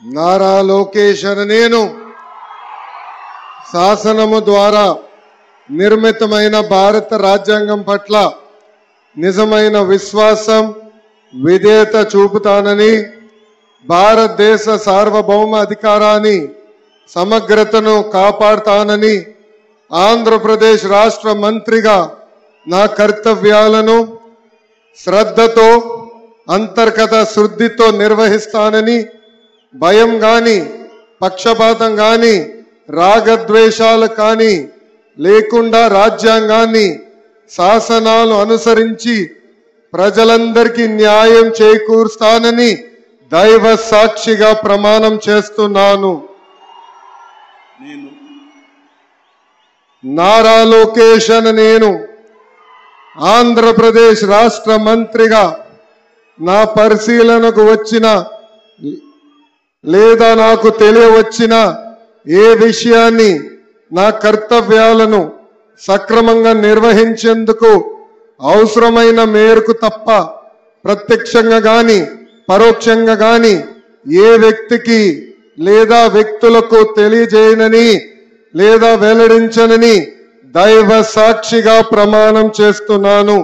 నారా లోకేష్ అనే నేను శాసనము ద్వారా నిర్మితమైన భారత రాజ్యాంగం పట్ల నిజమైన విశ్వాసం విధేయత చూపుతానని భారతదేశ సార్వభౌమ అధికారాన్ని సమగ్రతను కాపాడుతానని ఆంధ్రప్రదేశ్ రాష్ట్ర మంత్రిగా నా కర్తవ్యాలను శ్రద్ధతో అంతర్గత శుద్ధితో నిర్వహిస్తానని భయం గాని పక్షపాతం గాని రాగద్వేషాలు కానీ లేకుండా రాజ్యాంగాన్ని శాసనాలు అనుసరించి ప్రజలందరికీ న్యాయం చేకూరుస్తానని దైవ సాక్షిగా ప్రమాణం చేస్తున్నాను. నారా లోకేష్ అనే నేను ఆంధ్రప్రదేశ్ రాష్ట్ర మంత్రిగా నా పరిశీలనకు వచ్చిన లేదా నాకు తెలియవచ్చిన ఏ విషయాన్ని నా కర్తవ్యాలను సక్రమంగా నిర్వహించేందుకు అవసరమైన మేరకు తప్ప ప్రత్యక్షంగా గాని పరోక్షంగా గాని ఏ వ్యక్తికి లేదా వ్యక్తులకు తెలియజేయనని లేదా వెల్లడించనని దైవ సాక్షిగా ప్రమాణం చేస్తున్నాను.